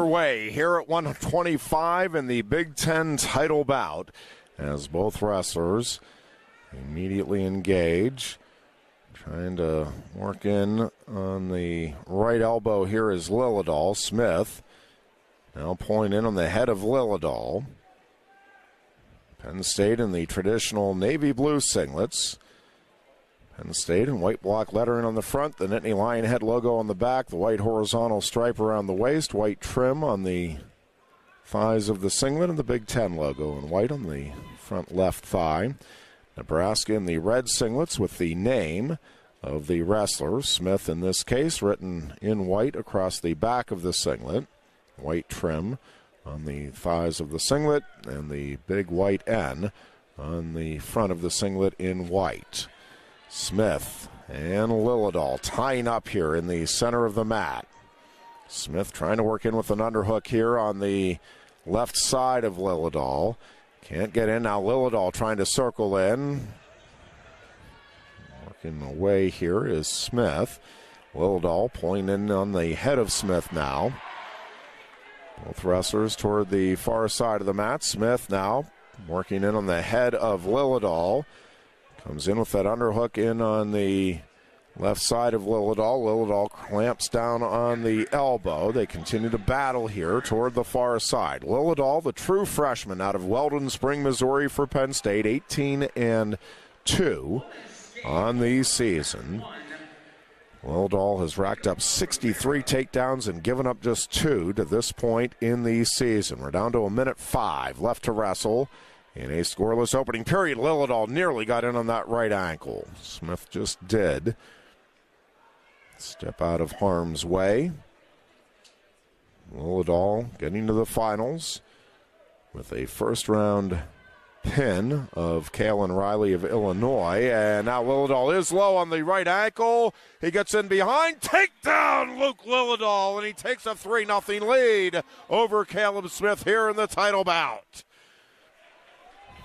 underway here at 125 in the Big Ten title bout as both wrestlers immediately engage. Trying to work in on the right elbow here is Lilledahl. Smith now pulling in on the head of Lilledahl. Penn State in the traditional navy blue singlets. Penn State in white block lettering on the front, the Nittany Lion head logo on the back, the white horizontal stripe around the waist, white trim on the thighs of the singlet, and the Big Ten logo in white on the front left thigh. Nebraska in the red singlets with the name of the wrestler, Smith in this case, written in white across the back of the singlet. White trim on the thighs of the singlet, and the big white N on the front of the singlet in white. Smith and Lilledahl tying up here in the center of the mat. Smith trying to work in with an underhook here on the left side of Lilledahl. Can't get in now. Lilledahl trying to circle in. Working away here is Smith. Lilledahl pulling in on the head of Smith now. Both wrestlers toward the far side of the mat. Smith now working in on the head of Lilledahl. Comes in with that underhook in on the left side of Lilledahl. Lilledahl clamps down on the elbow. They continue to battle here toward the far side. Lilledahl, the true freshman out of Weldon Spring, Missouri for Penn State, 18-2 on the season. Lilledahl has racked up 63 takedowns and given up just 2 to this point in the season. We're down to 1:05 left to wrestle. In a scoreless opening period, Lilledahl nearly got in on that right ankle. Smith just did. Step out of harm's way. Lilledahl getting to the finals with a first-round pin of Kalen Riley of Illinois. And now Lilledahl is low on the right ankle. He gets in behind. Takedown, Luke Lilledahl, and he takes a 3-0 lead over Caleb Smith here in the title bout.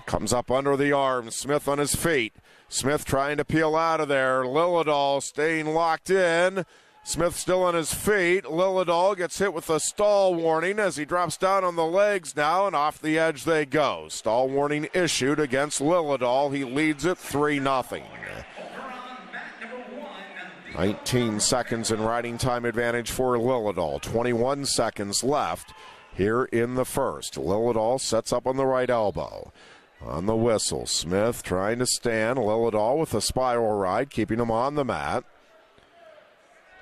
Comes up under the arms. Smith on his feet. Smith trying to peel out of there. Lilledahl staying locked in. Smith still on his feet. Lilledahl gets hit with a stall warning as he drops down on the legs now, and off the edge they go. Stall warning issued against Lilledahl. He leads it 3-0. 19 seconds in riding time advantage for Lilledahl. 21 seconds left here in the first. Lilledahl sets up on the right elbow. On the whistle, Smith trying to stand. Lilledahl with a spiral ride, keeping him on the mat.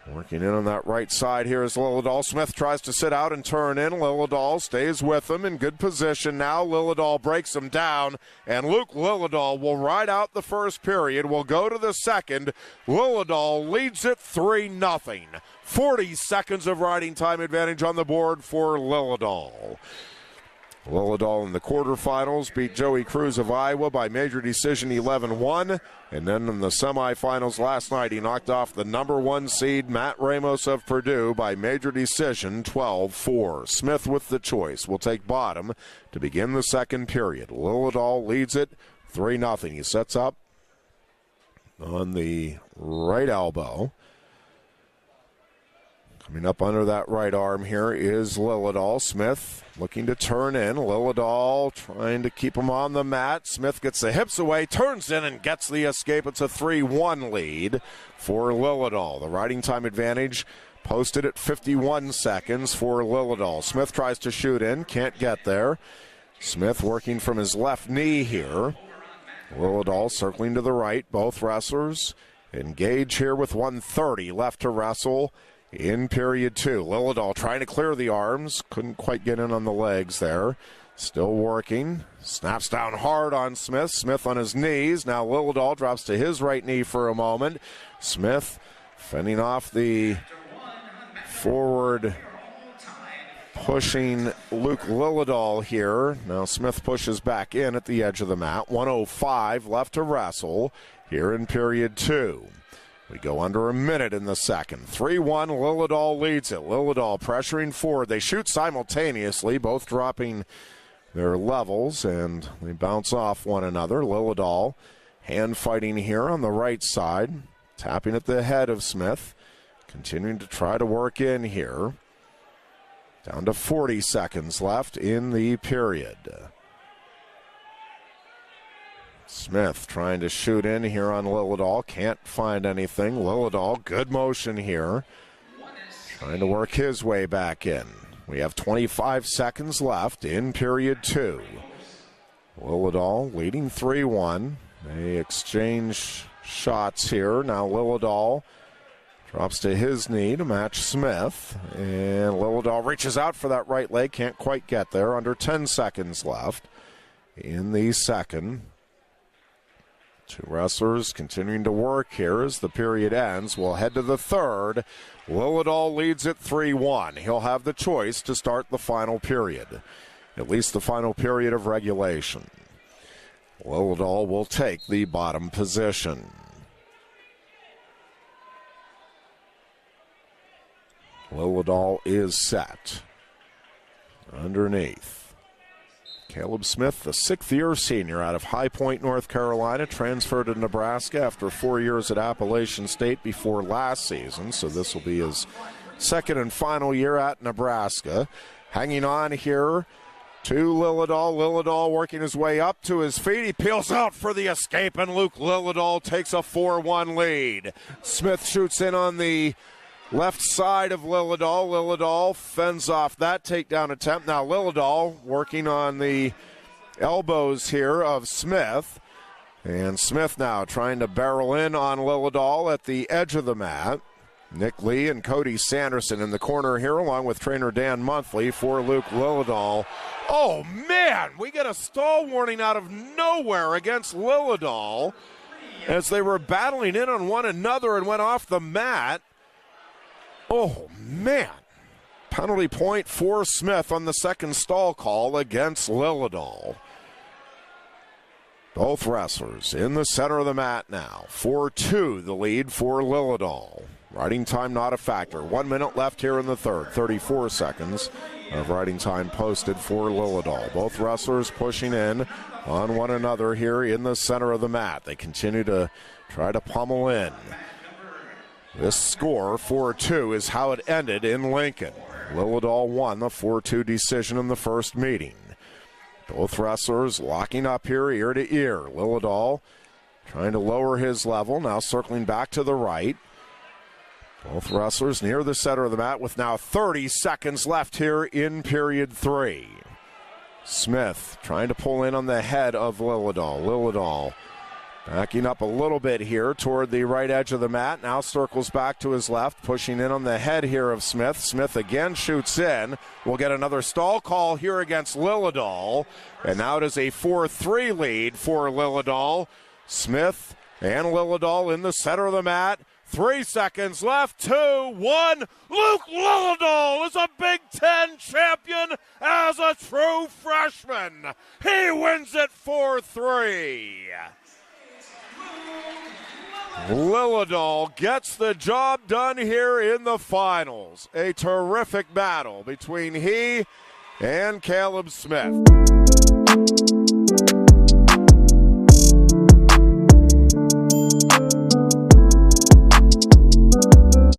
Working in on that right side here is Lilledahl. Smith tries to sit out and turn in. Lilledahl stays with him in good position now. Lilledahl breaks him down, and Luke Lilledahl will ride out the first period. We'll go to the second. Lilledahl leads it 3-0. 40 seconds of riding time advantage on the board for Lilledahl. Lilledahl in the quarterfinals beat Joey Cruz of Iowa by major decision 11-1. And then in the semifinals last night, he knocked off the number 1 seed Matt Ramos of Purdue by major decision 12-4. Smith with the choice will take bottom to begin the second period. Lilledahl leads it 3-0. He sets up on the right elbow. Coming up under that right arm here is Lilledahl. Smith looking to turn in. Lilledahl trying to keep him on the mat. Smith gets the hips away, turns in, and gets the escape. It's a 3-1 lead for Lilledahl. The riding time advantage posted at 51 seconds for Lilledahl. Smith tries to shoot in, can't get there. Smith working from his left knee here. Lilledahl circling to the right. Both wrestlers engage here with 1:30 left to wrestle in period 2. Lilledahl trying to clear the arms. Couldn't quite get in on the legs there. Still working. Snaps down hard on Smith. Smith on his knees. Now Lilledahl drops to his right knee for a moment. Smith fending off the forward pushing Luke Lilledahl here. Now Smith pushes back in at the edge of the mat. 1:05 left to wrestle here in period 2. We go under a minute in the second. 3-1, Lilledahl leads it. Lilledahl pressuring forward. They shoot simultaneously, both dropping their levels, and they bounce off one another. Lilledahl hand fighting here on the right side, tapping at the head of Smith, continuing to try to work in here. Down to 40 seconds left in the period. Smith trying to shoot in here on Lilledahl. Can't find anything. Lilledahl, good motion here. Trying to work his way back in. We have 25 seconds left in period 2. Lilledahl leading 3-1. They exchange shots here. Now Lilledahl drops to his knee to match Smith. And Lilledahl reaches out for that right leg. Can't quite get there. Under 10 seconds left in the second. Two wrestlers continuing to work here as the period ends. We'll head to the third. Lilledahl leads at 3-1. He'll have the choice to start the final period, at least the final period of regulation. Lilledahl will take the bottom position. Lilledahl is set. Underneath. Caleb Smith, the sixth-year senior out of High Point, North Carolina, transferred to Nebraska after 4 years at Appalachian State before last season, so this will be his second and final year at Nebraska. Hanging on here to Lilledahl. Lilledahl working his way up to his feet. He peels out for the escape, and Luke Lilledahl takes a 4-1 lead. Smith shoots in on the left side of Lilledahl. Lilledahl fends off that takedown attempt. Now Lilledahl working on the elbows here of Smith. And Smith now trying to barrel in on Lilledahl at the edge of the mat. Nick Lee and Cody Sanderson in the corner here, along with trainer Dan Monthly for Luke Lilledahl. Oh, man, we get a stall warning out of nowhere against Lilledahl as they were battling in on one another and went off the mat. Oh, man. Penalty point for Smith on the second stall call against Lilledahl. Both wrestlers in the center of the mat now. 4-2 the lead for Lilledahl. Riding time not a factor. 1 minute left here in the third. 34 seconds of riding time posted for Lilledahl. Both wrestlers pushing in on one another here in the center of the mat. They continue to try to pummel in. This score, 4-2, is how it ended in Lincoln. Lilledahl won the 4-2 decision in the first meeting. Both wrestlers locking up here ear to ear. Lilledahl trying to lower his level, now circling back to the right. Both wrestlers near the center of the mat with now 30 seconds left here in period 3. Smith trying to pull in on the head of Lilledahl. Lilledahl backing up a little bit here toward the right edge of the mat. Now circles back to his left, pushing in on the head here of Smith. Smith again shoots in. We'll get another stall call here against Lilledahl. And now it is a 4-3 lead for Lilledahl. Smith and Lilledahl in the center of the mat. 3 seconds left, 2-1. Luke Lilledahl is a Big Ten champion as a true freshman. He wins it 4-3. Lilledahl gets the job done here in the finals. A terrific battle between he and Caleb Smith.